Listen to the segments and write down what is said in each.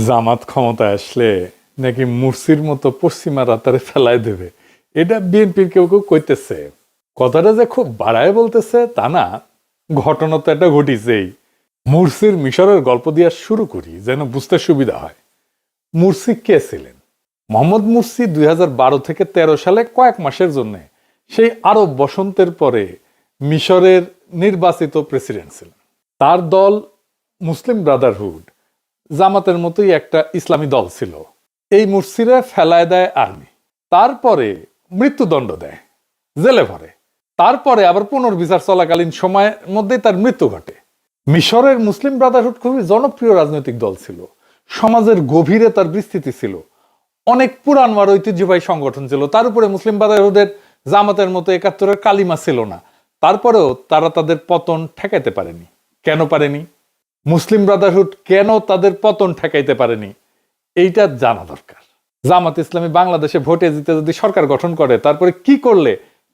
জামাত ক্ষমতায় আসলে নাকি মুরসির মতো পশ্চিমারা তারে ফেলায় দেবে, এটা বিএনপির কেউ কেউ কইতেছে। কথাটা যে খুব বাড়ায় বলতেছে তা না, ঘটনা তো এটা ঘটিছেই। মুরসির মিশরের গল্প দিয়ে শুরু করি যেন বুঝতে সুবিধা হয়। মুরসি কে ছিলেন? মোহাম্মদ মুরসি 2012 থেকে 13 সালে কয়েক মাসের জন্য সেই আরব বসন্তের পরে মিশরের নির্বাচিত প্রেসিডেন্ট ছিলেন। তার দল মুসলিম ব্রাদারহুড, জামাতের মতোই একটা ইসলামী দল ছিল। এই মুরসিরা ফেলায় দেয় আর্মি, তারপরে মৃত্যুদণ্ড দেয়, জেলে ভরে, তারপরে আবার পুনর্বিচার চলাকালীন সময়ের মধ্যেই তার মৃত্যু ঘটে। মিশরের মুসলিম ব্রাদারহুড খুবই জনপ্রিয় রাজনৈতিক দল ছিল, সমাজের গভীরে তার বিস্তৃতি ছিল, অনেক পুরান আর ঐতিহ্যবাহী সংগঠন ছিল। তার উপরে মুসলিম ব্রাদারহুডের জামাতের মতো 71-এর কালিমা ছিল না। তারপরেও তারা তাদের পতন ঠেকাইতে পারেনি। কেন পারেনি? মুসলিম ব্রাদারহুড কেন তাদের পতন ঠেকাইতে পারেনি, এইটা জানা দরকার। জামাত ইসলামী বাংলাদেশে ভোটে জিতে যদি সরকার গঠন করে, তারপরে কি করলে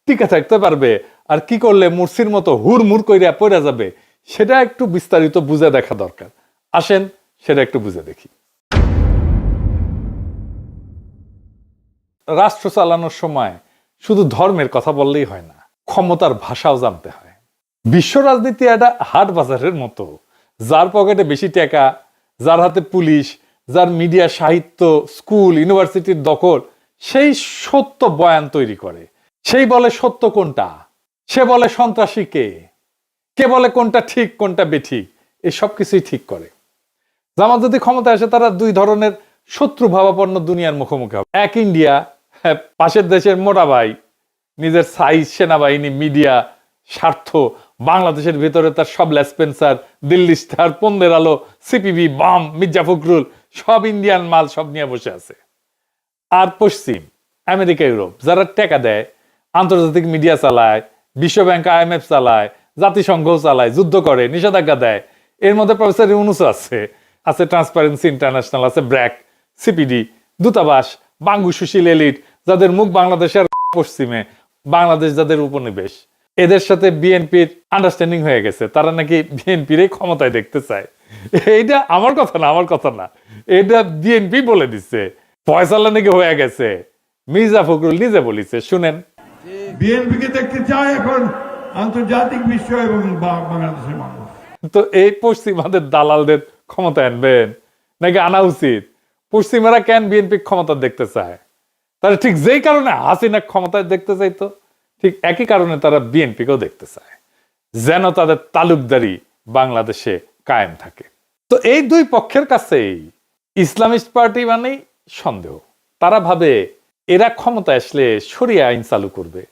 টিকে থাকতে পারবে আর কি করলে মুরসির মতো হুড়মুড় কইরা পড়ে যাবে, সেটা একটু বিস্তারিত বুঝে দেখা দরকার। আসেন সেটা একটু বুঝে দেখি। রাষ্ট্র চালানোর সময় শুধু ধর্মের কথা বললেই হয় না, ক্ষমতার ভাষাও জানতে হয়। বিশ্ব রাজনীতি একটা হাট বাজারের মতো। যার পকেটে বেশি টাকা, যার হাতে পুলিশ, যার মিডিয়া, সাহিত্য, স্কুল, ইউনিভার্সিটির দখল, সেই সত্য বয়ান তৈরি করে। সেই বলে সত্য কোনটা, সে বলে সন্ত্রাসী কে, কে বলে কোনটা ঠিক কোনটা বেঠিক, এই সব কিছুই ঠিক করে। জামাত যদি ক্ষমতায় আসে, তারা দুই ধরনের শত্রু ভাবাপন্ন দুনিয়ার মুখোমুখি হবে। এক ইন্ডিয়া, পাশের দেশের মোটা ভাই, নিজের সাইজ, সেনাবাহিনী, মিডিয়া, স্বার্থ, বাংলাদেশের ভিতরে তার সব লেসপেন্সার, দিল্লি স্টার, পন্দের আলো, সিপিবি, বাম, মির্জা ফখরুল, সব ইন্ডিয়ান মাল, সব নিয়ে বসে আছে। আর পশ্চিম, আমেরিকা, ইউরোপ, যারা টাকা দেয়, আন্তর্জাতিক মিডিয়া চালায়, বিশ্বব্যাংক, IMF চালায়, জাতিসংঘ চালায়, যুদ্ধ করে, নিষেধাজ্ঞা দেয়। এর মধ্যে প্রফেসর ইউনূস আছে, আছে ট্রান্সপারেন্সি ইন্টারন্যাশনাল, আছে ব্র্যাক, সিপিডি, দূতাবাস, বাঙ্গু সুশীল এলিট, যাদের মুখ বাংলাদেশের পশ্চিমে, বাংলাদেশ যাদের উপনিবেশ। এদের সাথে বিএনপির আন্ডারস্ট্যান্ডিং হয়ে গেছে, তারা নাকি বিএনপির ক্ষমতায় দেখতে চায়। এইটা আমার কথা না, আমার কথা না, এটা বিএনপি বলে দিচ্ছে। ফয়সালা নাকি হয়ে গেছে, মির্জা ফখরুল নিজে বলিছে, শুনেন। বিএনপিকে দেখতে চায় এখন আন্তর্জাতিক বিশ্ব এবং বাংলাদেশের মানুষ। তো এই পশ্চিমাদের দালালদের ক্ষমতা আনবেন নাকি আনা উচিত? পশ্চিমারা কেন বিএনপি ক্ষমতা দেখতে চায়? তারা ঠিক যেই কারণে হাসিনা ক্ষমতায় দেখতে চাইতো, ঠিক একই কারণে তারা বিএনপিকেও দেখতে চায়, যেন তাদের তালুকদারি বাংলাদেশে কায়েম থাকে। তো এই দুই পক্ষের কাছেই ইসলামিস্ট পার্টি মানেই সন্দেহ। তারা ভাবে এরা ক্ষমতায় আসলে শরিয়া আইন চালু করবে,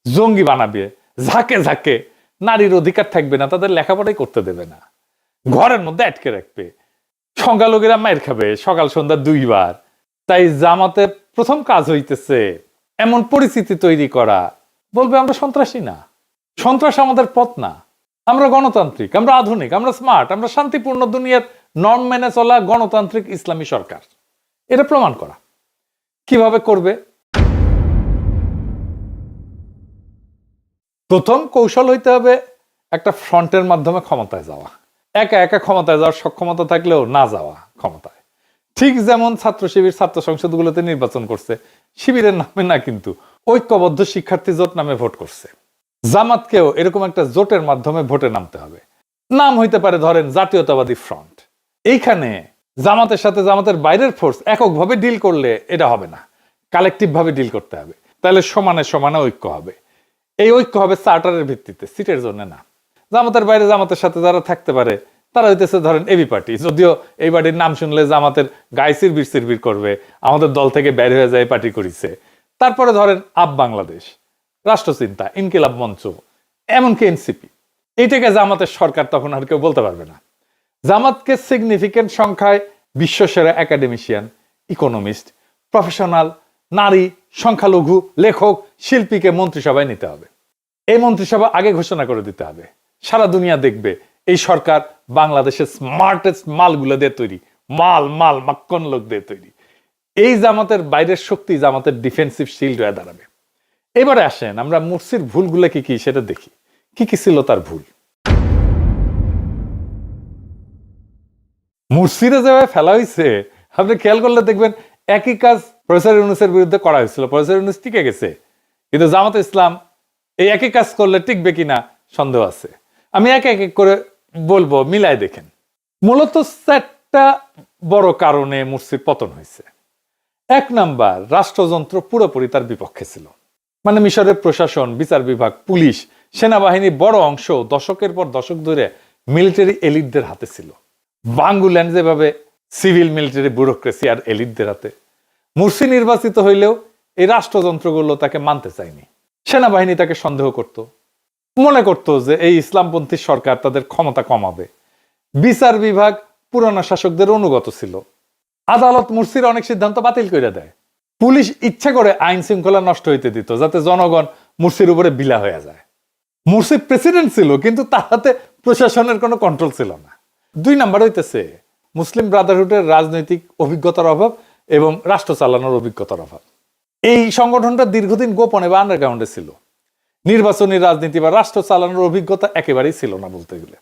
জঙ্গি বানাবে, ঝাঁকে ঝাঁকে নারীর অধিকার থাকবে না, তাদের লেখাপড়াই করতে দেবে না, ঘরের মধ্যে আটকে রাখবে, সংখ্যালঘুরা মায়ের খাবে সকাল সন্ধ্যা 2 বার। তাই জামাতের প্রথম কাজ হইতেছে এমন পরিস্থিতি তৈরি করা, বলবে আমরা সন্ত্রাসী না, সন্ত্রাস আমাদের পথ না, আমরা গণতান্ত্রিক, আমরা আধুনিক, আমরা স্মার্ট, আমরা শান্তিপূর্ণ দুনিয়ার নর্ম মেনে চলা গণতান্ত্রিক ইসলামী সরকার। এটা প্রমাণ করা। কিভাবে করবে? প্রথম কৌশল হইতে হবে একটা ফ্রন্টের মাধ্যমে ক্ষমতায় যাওয়া। একা একা ক্ষমতায় যাওয়ার সক্ষমতা থাকলেও না যাওয়া ক্ষমতায়। ঠিক যেমন ছাত্র শিবির ছাত্র সংসদগুলোতে নির্বাচন করছে, শিবিরের নামে না, কিন্তু ঐক্যবদ্ধ শিক্ষার্থী জোট নামে ভোট করছে। জামাতকেও এরকম একটা জোটের মাধ্যমে ভোটে নামতে হবে। নাম হইতে পারে ধরেন জাতীয়তাবাদী ফ্রন্ট। এইখানে জামাতের সাথে জামাতের বাইরের ফোর্স এককভাবে ডিল করলে এটা হবে না, কালেকটিভ ভাবে ডিল করতে হবে। তাহলে সমানে সমানে ঐক্য হবে। এই ঐক্য হবে চার্টারের ভিত্তিতে, সিটের জন্য না। জামাতের বাইরে জামাতের সাথে যারা থাকতে পারে তারা হইতেছে ধরেন এবি পার্টি, যদিও এই পার্টির নাম শুনলে জামাতের গায়ে সিরবির সিরবির করবে, আমাদের দল থেকে বের হয়ে যায় পার্টি করেছে। তারপরে ধরেন আপ বাংলাদেশ, রাষ্ট্রচিন্তা, ইনকিলাব মঞ্চ, এমনকি এনসিপি। এইটাকে জামাতের সরকার তখন আর কেউ বলতে পারবে না। জামাতকে সিগনিফিকেন্ট সংখ্যায় বিশ্বসেরা একাডেমিশিয়ান, ইকোনমিস্ট, প্রফেশনাল, নারী, সংখ্যালঘু, লেখক, শিল্পীকে মন্ত্রিসভায় নিতে হবে। এই মন্ত্রিসভা আগে ঘোষণা করে দিতে হবে, সারা দুনিয়া দেখবে এই সরকার বাংলাদেশের স্মার্টেস্ট মালগুলো দিয়ে তৈরি, মাল মাক্কন লোক দিয়ে তৈরি। এই জামাতের বাইরের শক্তি জামাতের ডিফেন্সিভ শিল্ড হয়ে দাঁড়াবে। এবারে আসেন আমরা মুরসির ভুলগুলো কি কি সেটা দেখি। কি কি ছিল তার ভুল? মুরসিরে যেভাবে ফেলা হয়েছে, আপনি খেয়াল করলে দেখবেন একই কাজ প্রফেসর ইউনূসের বিরুদ্ধে করা হয়েছিল। প্রফেসর ইউনূস টিকে গেছে, কিন্তু জামাত ইসলাম এই একই কাজ করলে টিকবে কিনা সন্দেহ আছে। আমি এক এক করে বলবো, মিলায় দেখেন। মূলত 4টা বড় কারণে মুরসির পতন হয়েছে। 1 নাম্বার, রাষ্ট্রযন্ত্র পুরোপুরি তার বিপক্ষে ছিল। মানে মিশরের প্রশাসন, বিচার বিভাগ, পুলিশ, সেনাবাহিনীর বড় অংশ দশকের পর দশক ধরে মিলিটারি এলিটদের হাতে ছিল। বাঙ্গুল্যান্ড যেভাবে সিভিল মিলিটারি ব্যুরোক্রেসি আর এলিটদের হাতে। মুরসি নির্বাচিত হইলেও এই রাষ্ট্রযন্ত্রগুলো তাকে মানতে চায়নি। সেনাবাহিনী তাকে সন্দেহ করত, মনে করত যে এই ইসলামপন্থী সরকার তাদের ক্ষমতা কমাবে। বিচার বিভাগ পুরানো শাসকদের অনুগত ছিল। আদালত মুরসির অনেক সিদ্ধান্ত বাতিল করে দেয়। পুলিশ ইচ্ছা করে আইন শৃঙ্খলা নষ্ট হইতে দিত, যাতে জনগণ মুরসির উপরে বিলা হয়ে যায়। মুরসি প্রেসিডেন্ট ছিল, কিন্তু তার হাতে প্রশাসনের কোনো কন্ট্রোল ছিল না। 2 নাম্বার হইতেছে মুসলিম ব্রাদারহুডের রাজনৈতিক অভিজ্ঞতার অভাব এবং রাষ্ট্র চালানোর অভিজ্ঞতার অভাব। এই সংগঠনটা দীর্ঘদিন গোপনে বা আন্ডারগ্রাউন্ডে ছিল। নির্বাচনী রাজনীতি বা রাষ্ট্র চালানোর অভিজ্ঞতা একেবারেই ছিল না বলতে গেলে।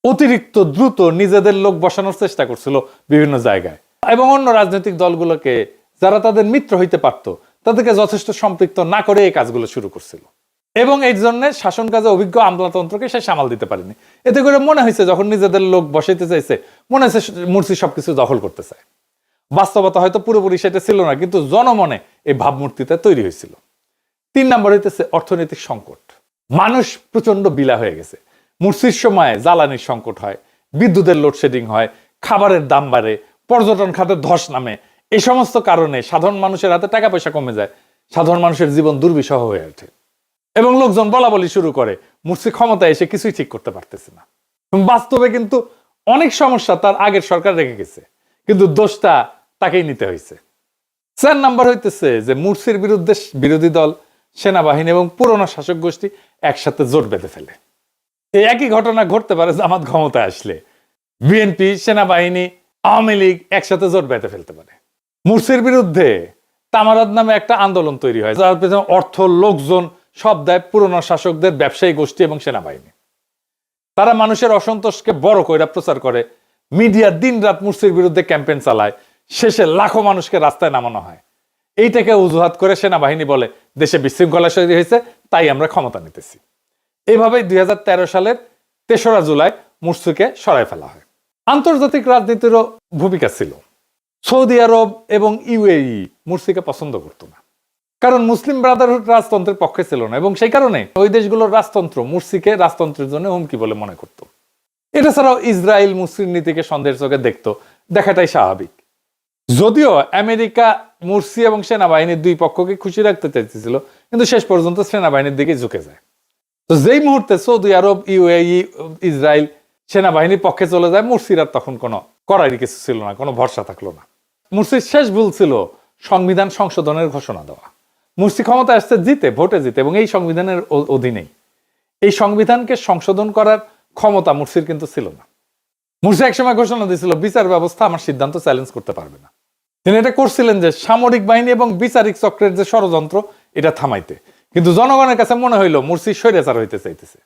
অতিরিক্ত দ্রুত নিজেদের লোক বসানোর চেষ্টা করছিল বিভিন্ন জায়গায়, এবং অন্য রাজনৈতিক দলগুলোকে, যারা তাদের মিত্র হইতে পারত, তাদেরকে যথেষ্ট সম্পৃক্ত না করে এই কাজগুলো শুরু করছিল। এবং এই জন্য শাসন কাজে অভিজ্ঞ আমলাতন্ত্রকে সে সামাল দিতে পারেনি। এতে করে মনে হয়েছে যখন নিজেদের লোক বসাইতে চাইছে, মনে হয়েছে মুরসি সবকিছু দখল করতে চায়। বাস্তবতা হয়তো পুরোপুরি সেটা ছিল না, কিন্তু জনমনে এই ভাবমূর্তিটা তৈরি হয়েছিল। 3 নাম্বার হইতেছে অর্থনৈতিক সংকট। মানুষ প্রচন্ড বিলা হয়ে গেছে। মুরসির সময় জ্বালানির সংকট হয়, বিদ্যুতের লোডশেডিং হয়, খাবারের দাম বাড়ে, পর্যটন খাতে ধস নামে। এই সমস্ত কারণে সাধারণ মানুষের হাতে টাকা পয়সা কমে যায়, সাধারণ মানুষের জীবন দুর্বিষহ হয়ে ওঠে, এবং লোকজন বলা বলি শুরু করে মুরসি ক্ষমতায় এসে কিছুই ঠিক করতে পারতেছে না। বাস্তবে কিন্তু অনেক সমস্যা তার আগের সরকার রেখে গেছে, কিন্তু দোষটা তাকেই নিতে হয়েছে। 4 নাম্বার হইতেছে যে মুরসির বিরুদ্ধে বিরোধী দল, সেনাবাহিনী এবং পুরনো শাসক গোষ্ঠী একসাথে জোট বেঁধে ফেলে। এই একই ঘটনা ঘটতে পারে জামাত ক্ষমতায় আসলে। বিএনপি, সেনাবাহিনী, আওয়ামী লীগ একসাথে জোট বেঁধে ফেলতে পারে। মুরসির বিরুদ্ধে তামারাদ নামে একটা আন্দোলন তৈরি হয়, যার পেছনে অর্থ, লোকজন সব দেয় পুরনো শাসকদের ব্যবসায়ী গোষ্ঠী এবং সেনাবাহিনী। তারা মানুষের অসন্তোষকে বড় কইরা প্রচার করে, মিডিয়া দিন রাত মুরসির বিরুদ্ধে ক্যাম্পেইন চালায়। শেষে লাখো মানুষকে রাস্তায় নামানো হয়। এইটাকে অজুহাত করে সেনাবাহিনী বলে দেশে বিশৃঙ্খলা তৈরি হয়েছে, তাই আমরা ক্ষমতা নিতেছি। এইভাবেই 2013 সালের 3রা জুলাই মুরসিকে সরায় ফেলা হয়। আন্তর্জাতিক রাজনীতিরও ভূমিকা ছিল। সৌদি আরব এবং ইউএই মুরসিকে পছন্দ করত না, কারণ মুসলিম ব্রাদারহুড রাজতন্ত্রের পক্ষে ছিল না, এবং সেই কারণে ওই দেশগুলোর রাজতন্ত্র মুরসিকে রাজতন্ত্রের জন্য হুমকি বলে মনে করত। এটা ছাড়াও ইসরায়েল মুসলিম নীতিকে সন্দেহের চোখে দেখত, দেখাটাই স্বাভাবিক। যদিও আমেরিকা মুরসি এবং সেনাবাহিনীর 2 পক্ষকে খুশি রাখতে চাইছিল, কিন্তু শেষ পর্যন্ত সেনাবাহিনীর দিকে ঝুঁকে যায়। তো যেই মুহূর্তে সৌদি আরব, ইউএই, ইসরায়েল সেনাবাহিনীর পক্ষে চলে যায়, মুরসির আর তখন কোনো করারই কিছু ছিল না, কোনো ভরসা থাকলো না। মুরসির শেষ ভুল ছিল সংবিধান সংশোধনের ঘোষণা দেওয়া। মুরসি ক্ষমতা আসছে জিতে, ভোটে জিতে, এবং এই সংবিধানের অধীনেই। এই সংবিধানকে সংশোধন করার ক্ষমতা মুরসির কিন্তু ছিল না। মুরসি একসময় ঘোষণা দিয়েছিল, বিচার ব্যবস্থা আমার সিদ্ধান্ত চ্যালেঞ্জ করতে পারবে না। তিনি এটা করছিলেন যে সামরিক বাহিনী এবং বিচারিক চক্রের যে ষড়যন্ত্র, এটা থামাইতে। কিন্তু জনগণের কাছে মনে হইল মুরসি স্বৈরাচার হইতে চাইতেছে।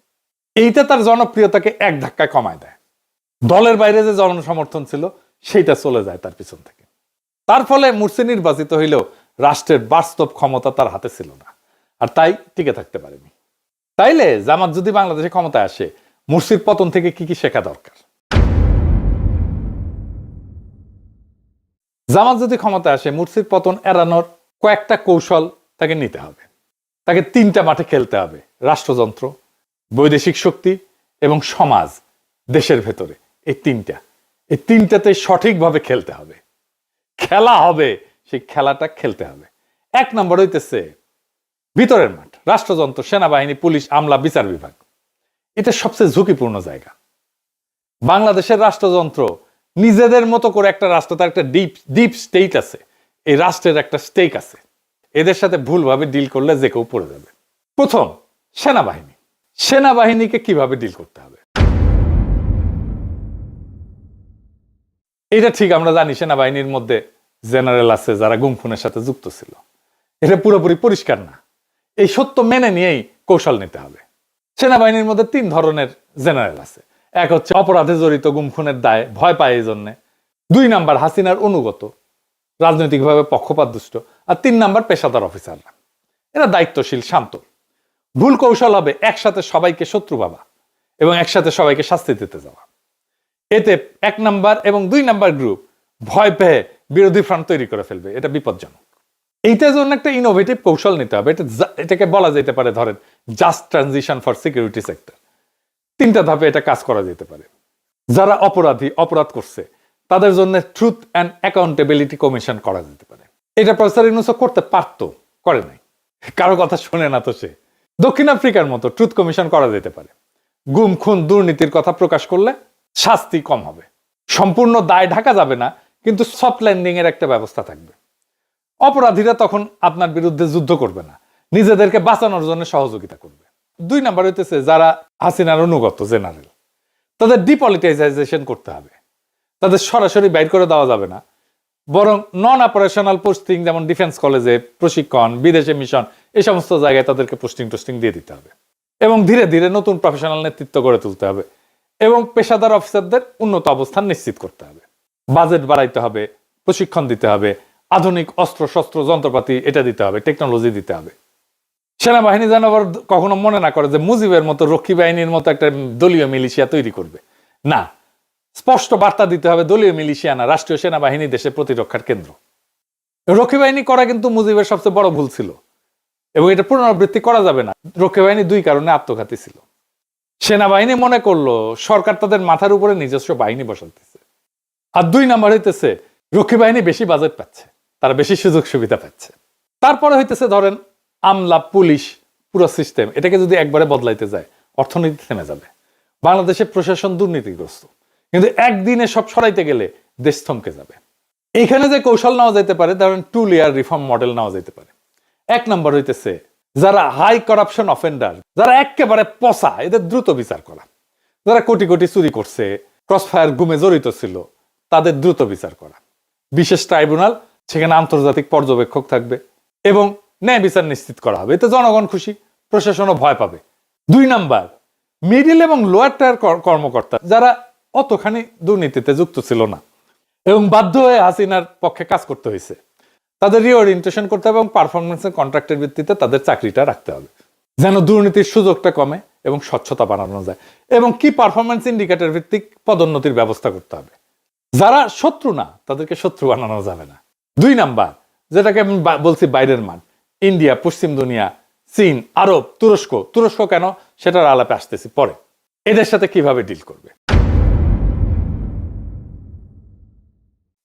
এইটা তার জনপ্রিয়তাকে এক ধাক্কায় কমায় দেয়। দলের বাইরে যে জনসমর্থন ছিল, সেইটা চলে যায় তার পিছন থেকে। তার ফলে মুরসি নির্বাচিত হইলেও রাষ্ট্রের বাস্তব ক্ষমতা তার হাতে ছিল না, আর তাই টিকে থাকতে পারেনি। তাইলে জামাত যদি বাংলাদেশে ক্ষমতায় আসে, মুরসির পতন থেকে কি কি শেখা দরকার? জামাত যদি ক্ষমতায় আসে, মুরসির পতন এড়ানোর কয়েকটা কৌশল তাকে নিতে হবে। তাকে 3টা মাঠে খেলতে হবে: রাষ্ট্রযন্ত্র, বৈদেশিক শক্তি এবং সমাজ, দেশের ভেতরে। এই 3টাতে সঠিকভাবে খেলতে হবে। খেলা হবে, সেই খেলাটা খেলতে হবে। 1 নম্বর হইতেছে ভিতরের মাঠ, রাষ্ট্রযন্ত্র, সেনাবাহিনী, পুলিশ, আমলা, বিচার বিভাগ। এটা সবচেয়ে ঝুঁকিপূর্ণ জায়গা। বাংলাদেশের রাষ্ট্রযন্ত্র নিজেদের মতো করে একটা রাষ্ট্র, তার একটা ডিপ স্টেট আছে। এই রাষ্ট্রের একটা স্টেক আছে। এদের সাথে ভুলভাবে ডিল করলে যে কেউ পড়ে যাবে। প্রথম, সেনাবাহিনী। সেনাবাহিনীকে কিভাবে ডিল করতে হবে? এটা ঠিক আমরা জানি সেনাবাহিনীর মধ্যে জেনারেল আছে যারা গুম খুনের সাথে যুক্ত ছিল। এটা পুরোপুরি পরিষ্কার না। এই সত্য মেনে নিয়েই কৌশল নিতে হবে। সেনাবাহিনীর মধ্যে 3 ধরনের জেনারেল আছে। এক হচ্ছে অপরাধে জড়িত, গুম খুনের দায় ভয় পায়, এই জন্যে 2 নাম্বার হাসিনার অনুগত, রাজনৈতিকভাবে পক্ষপাতদুষ্ট। আর 3 নাম্বার পেশাদার অফিসাররা, এরা দায়িত্বশীল, শান্ত। ভুল কৌশল হবে একসাথে সবাইকে শত্রু ভাবা এবং একসাথে সবাইকে শাস্তি দিতে যাওয়া। এতে 1 নাম্বার এবং 2 নাম্বার গ্রুপ ভয় পেয়ে বিরোধী ফ্রন্ট তৈরি করে ফেলবে, এটা বিপজ্জনক। এইটার জন্য একটা ইনোভেটিভ কৌশল নিতে হবে। এটাকে বলা যেতে পারে ধরেন just transition for security sector. 3টা ধাপে এটা কাজ করা যেতে পারে। যারা অপরাধ করছে তাদের জন্য ট্রুথ অ্যান্ড অ্যাকাউন্টেবিলিটি কমিশন করা যেতে পারে। এটা প্রফেসর ইউনূস করতে পারতো, করে নাই, কারো কথা শুনে না তো সে। দক্ষিণ আফ্রিকার মতো ট্রুথ কমিশন করা যেতে পারে। গুম খুন দুর্নীতির কথা প্রকাশ করলে শাস্তি কম হবে, সম্পূর্ণ দায় ঢাকা যাবে না, কিন্তু সফট ল্যান্ডিং এর একটা ব্যবস্থা থাকবে। অপরাধীরা তখন আপনার বিরুদ্ধে যুদ্ধ করবে না, নিজেদেরকে বাঁচানোর জন্য সহযোগিতা করবে। 2 নাম্বার হইতেছে যারা হাসিনার অনুগত জেনারেল, তাদের ডিপলিটিসাইজেশন করতে হবে। তাদের সরাসরি বাইর করে দেওয়া যাবে না, বরং নন অপারেশনাল পোস্টিং, যেমন ডিফেন্স কলেজে প্রশিক্ষণ, বিদেশে মিশন, এই সমস্ত জায়গায় তাদেরকে পোস্টিং দিয়ে দিতে হবে। এবং ধীরে ধীরে নতুন প্রফেশনাল নেতৃত্ব গড়ে তুলতে হবে এবং পেশাদার অফিসারদের উন্নত অবস্থান নিশ্চিত করতে হবে। বাজেট বাড়াইতে হবে, প্রশিক্ষণ দিতে হবে, আধুনিক অস্ত্র শস্ত্র যন্ত্রপাতি এটা দিতে হবে, টেকনোলজি দিতে হবে। সেনাবাহিনী যেন আবার কখনো মনে না করে যে মুজিবের মতো রক্ষী বাহিনীর মতো একটা দলীয় মিলিশিয়া তৈরি করবে। না, স্পষ্ট বার্তা দিতে হবে দলীয় মিলিশিয়া না, রাষ্ট্রীয় সেনাবাহিনী দেশের প্রতিরক্ষার কেন্দ্র। রক্ষী বাহিনী করা কিন্তু মুজিবের সবচেয়ে বড় ভুল ছিল এবং এটা পুনরাবৃত্তি করা যাবে না। রক্ষী বাহিনী 2 কারণে আত্মঘাতী ছিল। সেনাবাহিনী মনে করলো সরকার তাদের মাথার উপরে নিজস্ব বাহিনী বসাতেছে। আর 2 নাম্বার হইতেছে রক্ষী বাহিনী বেশি বাজেট পাচ্ছে, তারা বেশি সুযোগ সুবিধা পাচ্ছে। তারপরে হইতেছে ধরেন আমলা, পুলিশ, পুরো সিস্টেম, এটাকে যদি একবারে বদলাইতে যায় অর্থনীতি থেমে যাবে। বাংলাদেশের প্রশাসন দুর্নীতিগ্রস্ত, কিন্তু একদিনে সব সরাইতে গেলে দেশ থমকে যাবে। এইখানে যে কৌশল নেওয়া যেতে পারে, ধরেন 2 লেয়ার রিফর্ম মডেল নেওয়া যেতে পারে। 1 নম্বর হইতেছে যারা হাই করাপশন অফেন্ডার, যারা একেবারে পচা, এদের দ্রুত বিচার করা। যারা কোটি কোটি চুরি করছে, ক্রসফায়ার গুমে জড়িত ছিল, তাদের দ্রুত বিচার করা। বিশেষ ট্রাইব্যুনাল, সেখানে আন্তর্জাতিক পর্যবেক্ষক থাকবে এবং ন্যায় বিচার নিশ্চিত করা হবে। এতে জনগণ খুশি, প্রশাসনও ভয় পাবে। 2 নাম্বার মিডিল এবং লোয়ার টায়ার কর্মকর্তা, যারা অতখানি দুর্নীতিতে যুক্ত ছিল না এবং বাধ্য হয়ে হাসিনার পক্ষে কাজ করতে হয়েছে, তাদের রিওরিয়েন্টেশন করতে হবে এবং পারফরমেন্সের কন্ট্রাক্টের ভিত্তিতে তাদের চাকরিটা রাখতে হবে, যেন দুর্নীতির সুযোগটা কমে এবং স্বচ্ছতা বাড়ানো যায়। এবং কি পারফরমেন্স ইন্ডিকেটর ভিত্তিক পদোন্নতির ব্যবস্থা করতে হবে। যারা শত্রু না তাদেরকে শত্রু বানানো যাবে না। 2 নাম্বার, যেটাকে আমি বলছি বাইরের মান, ইন্ডিয়া, পশ্চিম দুনিয়া, চীন, আরব, তুরস্ক কেন সেটার আলাপে আসতেছি পরে। এদের সাথে কিভাবে ডিল করবে?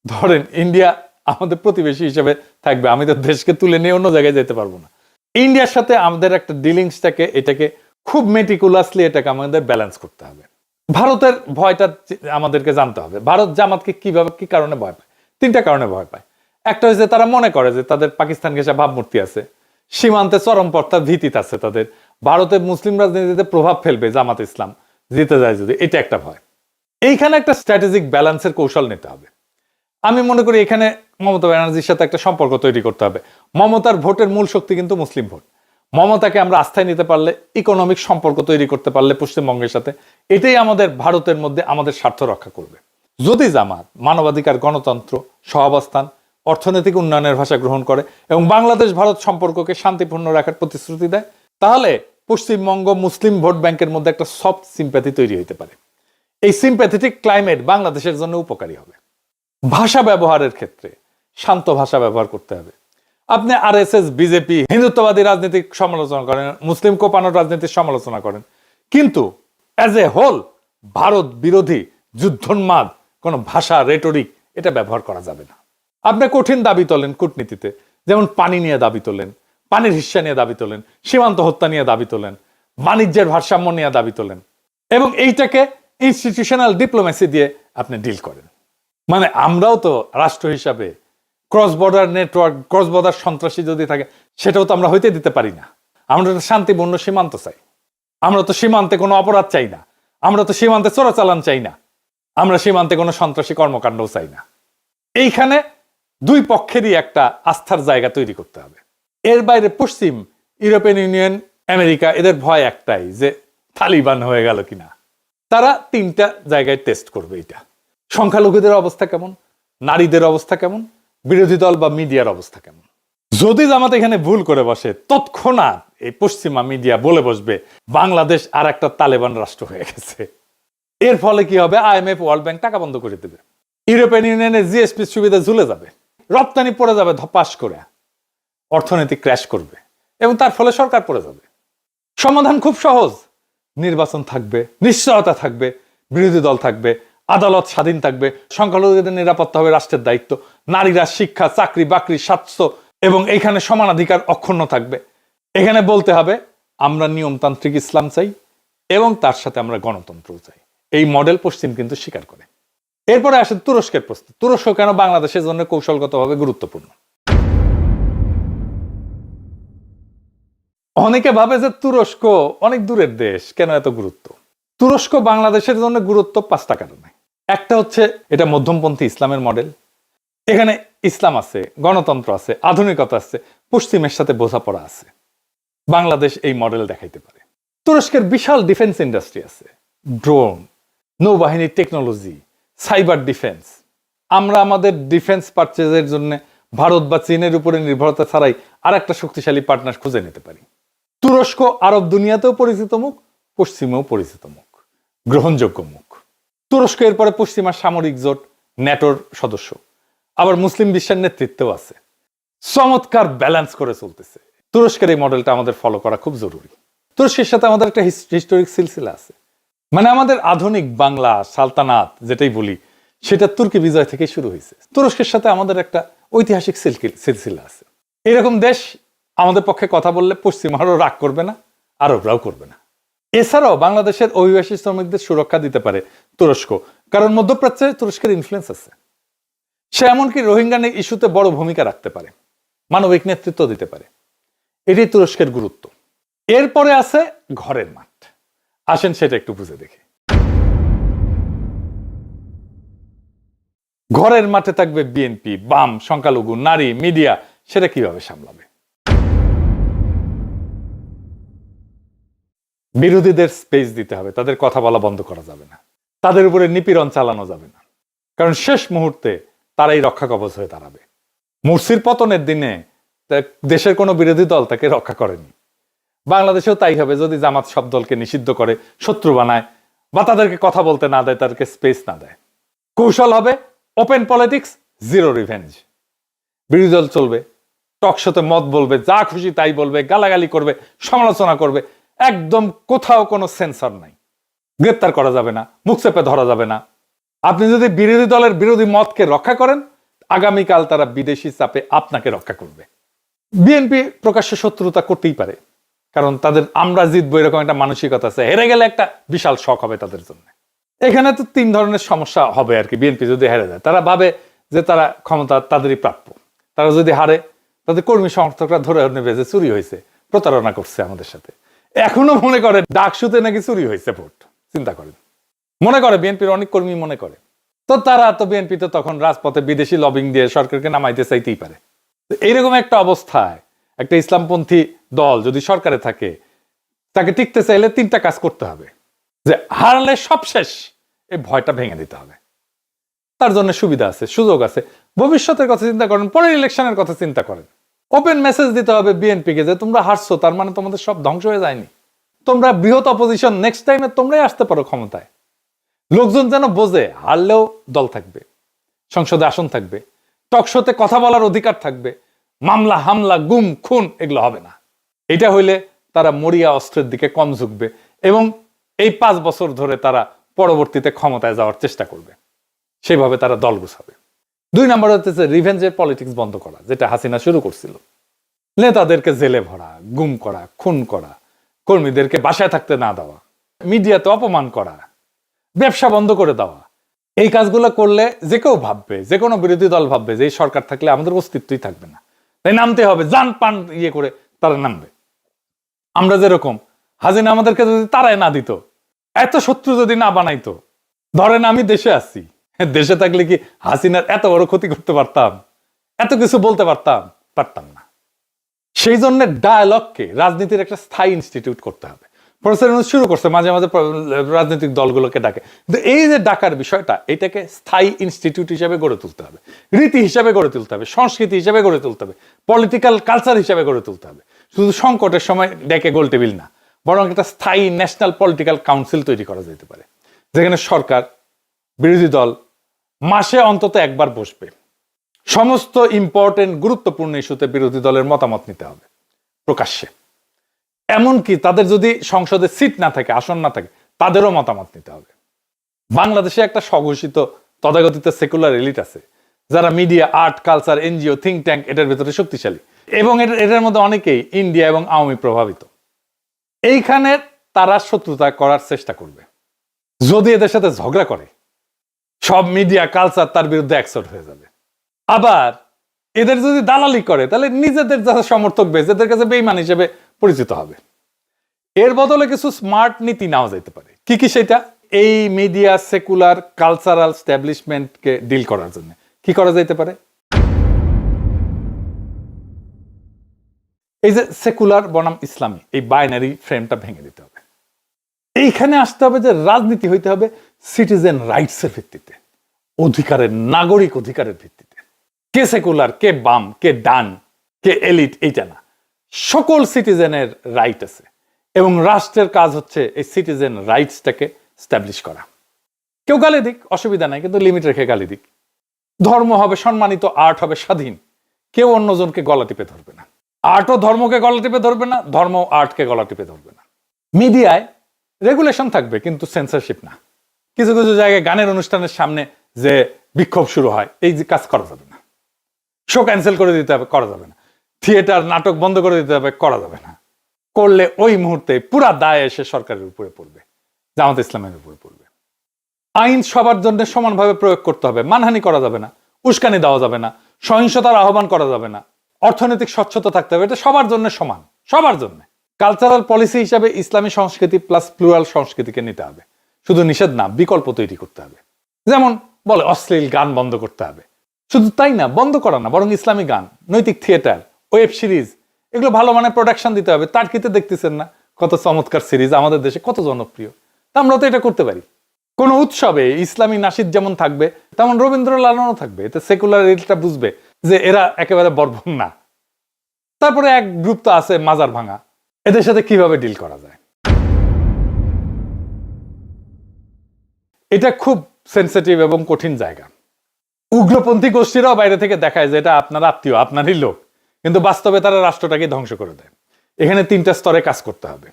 ধরেন ইন্ডিয়া আমাদের প্রতিবেশী হিসেবে থাকবে, আমি তো দেশকে তুলে নিয়ে অন্য জায়গায় যেতে পারবো না। ইন্ডিয়ার সাথে আমাদের একটা ডিলিংসটাকে, এটাকে খুব মেটিকুলাসলি এটাকে আমাদের ব্যালেন্স করতে হবে। ভারতের ভয়টা আমাদেরকে জানতে হবে। ভারত জামাতকে কিভাবে, কি কারণে ভয় পায়? 3টা কারণে ভয় পায়। একটা হচ্ছে তারা মনে করে যে তাদের পাকিস্তান ঘেঁষা ভাবমূর্তি আছে, সীমান্তে চরমপন্থার ভীতিতে আছে তাদের, ভারতের মুসলিম রাজনীতিতে প্রভাব ফেলবে জামাত ইসলাম জিতে যায় যদি, এটা একটা ভয়। এইখানে একটা স্ট্র্যাটেজিক ব্যালেন্সের কৌশল নিতে হবে। আমি মনে করি এখানে মমতা ব্যানার্জির সাথে একটা সম্পর্ক তৈরি করতে হবে। মমতার ভোটের মূল শক্তি কিন্তু মুসলিম ভোট। মমতাকে আমরা আস্থায় নিতে পারলে, ইকোনমিক সম্পর্ক তৈরি করতে পারলে পশ্চিমবঙ্গের সাথে, এটাই আমাদের ভারতের মধ্যে আমাদের স্বার্থ রক্ষা করবে। যদি জামাত মানবাধিকার, গণতন্ত্র, সহাবস্থান, অর্থনৈতিক উন্নয়নের ভাষা গ্রহণ করে এবং বাংলাদেশ ভারত সম্পর্ককে শান্তিপূর্ণ রাখার প্রতিশ্রুতি দেয়, তাহলে পশ্চিমবঙ্গ মুসলিম ভোট ব্যাংকের মধ্যে একটা সফট সিম্প্যাথি তৈরি হতে পারে। এই সিম্প্যাথেটিক ক্লাইমেট বাংলাদেশের জন্য উপকারী হবে। ভাষা ব্যবহারের ক্ষেত্রে শান্ত ভাষা ব্যবহার করতে হবে। আপনি আরএসএস, বিজেপি, হিন্দুত্ববাদী রাজনীতির সমালোচনা করেন, মুসলিম কোপানোর রাজনীতির সমালোচনা করেন, কিন্তু অ্যাজ এ হোল ভারত বিরোধী, যুদ্ধোন্মাদ কোনো ভাষা, রেটরিক এটা ব্যবহার করা যাবে না। আপনি কঠিন দাবি তোলেন কূটনীতিতে, যেমন পানি নিয়ে দাবি তোলেন, পানির হিস্সা নিয়ে দাবি তোলেন, সীমান্ত হত্যা নিয়ে দাবি তোলেন, বাণিজ্যের ভারসাম্য নিয়ে দাবি তোলেন এবং এইটাকে ইনস্টিটিউশনাল ডিপ্লোমেসি দিয়ে আপনি ডিল করেন। মানে আমরাও তো রাষ্ট্র হিসাবে cross border network, cross border সন্ত্রাসী যদি থাকে সেটাও তো আমরা হইতে দিতে পারি না। আমরা তো শান্তিপূর্ণ সীমান্ত চাই, আমরা তো সীমান্তে কোনো অপরাধ চাই না, আমরা তো সীমান্তে চোরাচালান চাই না, আমরা সীমান্তে কোনো সন্ত্রাসী কর্মকাণ্ডও চাই না। এইখানে 2 পক্ষেরই একটা আস্থার জায়গা তৈরি করতে হবে। এর বাইরে পশ্চিম, ইউরোপিয়ান ইউনিয়ন, আমেরিকা, এদের ভয় একটাই যে তালিবান হয়ে গেল কিনা। তারা 3টা জায়গায় টেস্ট করবে। এটা সংখ্যালঘুদের অবস্থা কেমন, নারীদের অবস্থা কেমন, বিরোধী দল বা মিডিয়ার অবস্থা কেমন। যদি জামাত এখানে ভুল করে বসে, তৎক্ষণাৎ এই পশ্চিমা মিডিয়া বলে বসবে বাংলাদেশ আর একটা তালেবান রাষ্ট্র হয়ে গেছে। এর ফলে কি হবে, IMF ওয়ার্ল্ড ব্যাংক টাকা বন্ধ করে দেবে, ইউরোপিয়ান ইউনিয়নের জিএসপি সুবিধা ঝুলে যাবে, রপ্তানি পড়ে যাবে ধপাস করে, অর্থনীতি ক্র্যাশ করবে এবং তার ফলে সরকার পড়ে যাবে। সমাধান খুব সহজ, নির্বাচন থাকবে, নিশ্চয়তা থাকবে, বিরোধী দল থাকবে, আদালত স্বাধীন থাকবে, সংখ্যালঘুদের নিরাপত্তা হবে রাষ্ট্রের দায়িত্ব, নারীরা শিক্ষা, চাকরি বাকরি, স্বাস্থ্য এবং এখানে সমানাধিকার অক্ষুণ্ণ থাকবে। এখানে বলতে হবে আমরা নিয়মতান্ত্রিক ইসলাম চাই এবং তার সাথে আমরা গণতন্ত্রও চাই। এই মডেল পশ্চিম কিন্তু স্বীকার করে। এরপরে আসেন তুরস্কের প্রশ্ন। তুরস্ক কেন বাংলাদেশের জন্য কৌশলগতভাবে গুরুত্বপূর্ণ? অনেকে ভাবে যে তুরস্ক অনেক দূরের দেশ, কেন এত গুরুত্ব? তুরস্ক বাংলাদেশের জন্য গুরুত্ব 5টা কারণে। একটা হচ্ছে এটা মধ্যমপন্থী ইসলামের মডেল, এখানে ইসলাম আছে, গণতন্ত্র আছে, আধুনিকতা আছে, পশ্চিমের সাথে বোঝাপড়া আছে। বাংলাদেশ এই মডেল দেখাইতে পারে। তুরস্কের বিশাল ডিফেন্স ইন্ডাস্ট্রি আছে, ড্রোন, নৌবাহিনীর টেকনোলজি, সাইবার ডিফেন্স। আমরা আমাদের ডিফেন্স পারচেজের জন্য ভারত বা চীনের উপরে নির্ভরতা ছাড়াই আর একটা শক্তিশালী পার্টনার খুঁজে নিতে পারি। তুরস্ক আরব দুনিয়াতেও পরিচিত মুখ, পশ্চিমেও পরিচিত মুখ, গ্রহণযোগ্য মুখ। তুরস্ক এরপরে পশ্চিমা সামরিক জোট ন্যাটোর সদস্য, আবার মুসলিম বিশ্বের নেতৃত্বেও আছে। চমৎকার ব্যালেন্স করে চলতেছে। তুরস্কের এই মডেলটা আমাদের ফলো করা খুব জরুরি। তুরস্কের সাথে আমাদের একটা হিস্টোরিক সিলসিলা আছে, মানে আমাদের আধুনিক বাংলা সালতানাত যেটাই বলি সেটা তুর্কি বিজয় থেকে শুরু হয়েছে। তুরস্কের সাথে আমাদের একটা ঐতিহাসিক সিলসিলা আছে। এরকম দেশ আমাদের পক্ষে কথা বললে পশ্চিমারাও রাগ করবে না, আরবরাও করবে না। এছাড়াও বাংলাদেশের অভিবাসী শ্রমিকদের সুরক্ষা দিতে পারে তুরস্ক, কারণ মধ্যপ্রাচ্যে তুরস্কের ইনফ্লুয়েন্স আছে। সে এমনকি রোহিঙ্গা ইস্যুতে বড় ভূমিকা রাখতে পারে, মানবিক নেতৃত্ব দিতে পারে। এটাই তুরস্কের গুরুত্ব। এরপরে আছে ঘরের মাঠ। আসেন সেটা একটু বুঝে দেখি। ঘরের মাঠে থাকবে বিএনপি, বাম, সংখ্যালঘু, নারী, মিডিয়া। সেটা কিভাবে সামলাবে? বিরোধীদের স্পেস দিতে হবে, তাদের কথা বলা বন্ধ করা যাবে না, তাদের উপরে নিপীড়ন চালানো যাবে না, কারণ শেষ মুহূর্তে তারাই রক্ষা কবচ হয়ে দাঁড়াবে। মুরসির পতনের দিনে দেশের কোনো বিরোধী দল তাকে রক্ষা করেনি। বাংলাদেশেও তাই হবে যদি জামাত সব দলকে নিষিদ্ধ করে, শত্রু বানায়, বা তাদেরকে কথা বলতে না দেয়, তাদেরকে স্পেস না দেয়। কৌশল হবে ওপেন পলিটিক্স, জিরো রিভেঞ্জ। বিরোধী দল চলবে, টক শোতে মত বলবে, যা খুশি তাই বলবে, গালাগালি করবে, সমালোচনা করবে, একদম কোথাও কোনো সেন্সর নাই। গ্রেপ্তার করা যাবে না, মুখ চেপে ধরা যাবে না। আপনি যদি বিরোধী দলের বিরোধী মতকে রক্ষা করেন, আগামীকাল তারা বিদেশি চাপে আপনাকে রক্ষা করবে। বিএনপি প্রকাশ্যে শত্রুতা করতেই পারে, কারণ তাদের আমরা জিতবো এরকম একটা মানসিকতা আছে। হেরে গেলে একটা বিশাল শক হবে তাদের জন্য। এখানে তো 3 ধরনের সমস্যা হবে আর কি। বিএনপি যদি হেরে যায়, তারা ভাবে যে তারা ক্ষমতা তাদেরই প্রাপ্য। তারা যদি হারে, তাদের কর্মী সমর্থকরা ধরে নেবে যে চুরি হয়েছে, প্রতারণা করছে আমাদের সাথে। এখনো মনে করে ডাকসুতে নাকি চুরি হয়েছে ভোট। চিন্তা করেন, মনে করে বিএনপির অনেক কর্মী মনে করে। তো তারা তো বিএনপি তো তখন রাজপথে বিদেশি লবিং দিয়ে সরকারকে নামাইতে চাইতেই পারে। এইরকম একটা অবস্থায় একটা ইসলামপন্থী দল যদি সরকারে থাকে, তাকে টিকতে চাইলে 3টা কাজ করতে হবে। যে হারলে সব শেষ, এই ভয়টা ভেঙে দিতে হবে। তার জন্য সুবিধা আছে, সুযোগ আছে। ভবিষ্যতের কথা চিন্তা করেন, পরের ইলেকশনের কথা চিন্তা করেন। ওপেন মেসেজ দিতে হবে বিএনপিকে যে তোমরা হারছো, তার মানে তোমাদের সব ধ্বংস হয়ে যায়নি। তোমরা বৃহৎ অপোজিশন, নেক্সট টাইমে তোমরাই আসতে পারো ক্ষমতায়। লোকজন যেন বোঝে হারলেও দল থাকবে, সংসদে আসন থাকবে, টকশোতে কথা বলার অধিকার থাকবে, মামলা হামলা গুম খুন এগুলো হবে না। এটা হইলে তারা মরিয়া অস্ত্রের দিকে কম ঝুঁকবে এবং এই 5 বছর ধরে তারা পরবর্তীতে ক্ষমতায় যাওয়ার চেষ্টা করবে। সেইভাবে তারা দল গুছাবে। 2 নম্বর হচ্ছে রিভেঞ্জের পলিটিক্স বন্ধ করা, যেটা হাসিনা শুরু করছিল। নেতাদেরকে জেলে ভরা, গুম করা, খুন করা, কর্মীদেরকে বাসায় থাকতে না দেওয়া, মিডিয়াতে অপমান করা, ব্যবসা বন্ধ করে দেওয়া। এই কাজগুলো করলে যে কেউ ভাববে, যে কোনো বিরোধী দল ভাববে যে এই সরকার থাকলে আমাদের অস্তিত্বই থাকবে না, তাই নামতে হবে, জান পান ইয়ে করে তারা নামবে। আমরা যেরকম হাসিনা আমাদেরকে যদি তারাই না দিত, এত শত্রু যদি না বানাইতো, ধরেন আমি দেশে আছি, দেশে থাকলে কি হাসিনার এত বড় ক্ষতি করতে পারতাম? এত কিছু বলতে পারতাম না। সেই জন্য ডায়ালগকে রাজনীতির একটা স্থায়ী ইনস্টিটিউট করতে হবে। প্রফেসর ইউনূস শুরু করছে মাঝে মাঝে রাজনৈতিক দলগুলোকে ডাকে, কিন্তু এই যে ডাকার বিষয়টা, এটাকে স্থায়ী ইনস্টিটিউট হিসেবে গড়ে তুলতে হবে, রীতি হিসাবে গড়ে তুলতে হবে, সংস্কৃতি হিসাবে গড়ে তুলতে হবে, পলিটিক্যাল কালচার হিসাবে গড়ে তুলতে হবে। শুধু সংকটের সময় ডেকে গোল টেবিল না, বরং একটা স্থায়ী ন্যাশনাল পলিটিক্যাল কাউন্সিল তৈরি করা যেতে পারে, যেখানে সরকার, বিরোধী দল মাসে অন্তত একবার বসবে। সমস্ত ইম্পর্টেন্ট গুরুত্বপূর্ণ ইস্যুতে বিরোধী দলের মতামত নিতে হবে প্রকাশ্যে। এমনকি তাদের যদি সংসদে সিট না থাকে, আসন না থাকে, তাদেরও মতামত নিতে হবে। বাংলাদেশে একটা স্বঘোষিত তথাকথিত সেকুলার এলিট আছে, যারা media, art, culture, NGO, think tank এটার ভিতরে শক্তিশালী, এবং এটার মধ্যে অনেকেই ইন্ডিয়া এবং আওয়ামী প্রভাবিত। এইখানে তারা শত্রুতা করার চেষ্টা করবে। যদি এদের সাথে ঝগড়া করে, সব মিডিয়া, কালচার তার বিরুদ্ধে অ্যাকসেপ্ট হয়ে যাবে। আবার এদের যদি দালালি করে, তাহলে নিজেদের যারা সমর্থক বেশ এদের কাছে বেঈমান হিসেবে পরিচিত হবে। এর বদলে কিছু স্মার্ট নীতি নেওয়া যেতে পারে। কি কি সেটা? এই মিডিয়া, সেকুলার, কালচারাল স্ট্যাবলিশমেন্টকে ডিল করার জন্য কি করা যেতে পারে? এই যে সেকুলার বনাম ইসলামী, এই বাইনারি ফ্রেমটা ভেঙে দিতে হবে। এইখানে আসতে হবে যে রাজনীতি হইতে হবে সিটিজেন রাইটসের ভিত্তিতে, অধিকারের, নাগরিক অধিকারের ভিত্তিতে। কে সেকুলার, কে বাম, কে ডান, কে এলিট, এইটা না, সকল সিটিজেনের রাইট আছে, এবং রাষ্ট্রের কাজ হচ্ছে এই সিটিজেন রাইটসটাকে স্ট্যাবলিশ করা। কেউ গালি দিক, অসুবিধা নাই, কিন্তু লিমিট রেখে গালি দিক। ধর্ম হবে সম্মানিত, আর্ট হবে স্বাধীন, কেউ অন্যজনকে গলা টিপে ধরবে না। আর্টও ধর্মকে গলা টিপে ধরবে না, ধর্ম আর্টকে গলা টিপে ধরবে না। মিডিয়ায় রেগুলেশন থাকবে, কিন্তু সেন্সরশিপ না। কিছু কিছু জায়গায় গানের অনুষ্ঠানের সামনে যে বিক্ষোভ শুরু হয়, এই যে কাজ করা যাবে না। শো ক্যান্সেল করে দিতে হবে, করা যাবে না। থিয়েটার, নাটক বন্ধ করে দিতে হবে, করা যাবে না। করলে ওই মুহূর্তে পুরা দায় এসে সরকারের উপরে পড়বে, জামাত ইসলামের উপরে পড়বে। আইন সবার জন্য সমানভাবে প্রয়োগ করতে হবে, মানহানি করা যাবে না, উস্কানি দেওয়া যাবে না, সহিংসতার আহ্বান করা যাবে না, অর্থনৈতিক স্বচ্ছতা থাকতে হবে, এটা সবার জন্য সমান, সবার জন্য। কালচারাল পলিসি হিসাবে ইসলামী সংস্কৃতি প্লাস প্লুরাল সংস্কৃতিকে নিতে হবে, শুধু নিষেধ না, বিকল্প তৈরি করতে হবে। যেমন বলে অশ্লীল গান বন্ধ করতে হবে, শুধু তাই না, বন্ধ করা না, বরং ইসলামী গান, নৈতিক থিয়েটার, ওয়েব সিরিজ, এগুলো ভালো মানের প্রোডাকশন দিতে হবে। তার কিতে দেখতেছেন না কত চমৎকার সিরিজ আমাদের দেশে, কত জনপ্রিয়। আমরা তো এটা করতে পারি। কোন উৎসবে ইসলামী নাশিদ যেমন থাকবে, তেমন রবীন্দ্র লালনও থাকবে। এতে সেকুলার এটা বুঝবে যে এরা একেবারে বর্বর না। তারপরে এক গ্রুপ তো আছে মাজার ভাঙা, এদের সাথে কিভাবে ডিল করা যায়? এটা খুব সেন্সিটিভ এবং কঠিন জায়গা। উগ্রপন্থী গোষ্ঠীরাও বাইরে থেকে দেখায় যে এটা আপনার আত্মীয়, আপনারই লোক, কিন্তু বাস্তবে তারা রাষ্ট্রটাকে ধ্বংস করে দেয়। এখানে তিনটা স্তরে কাজ করতে হবে।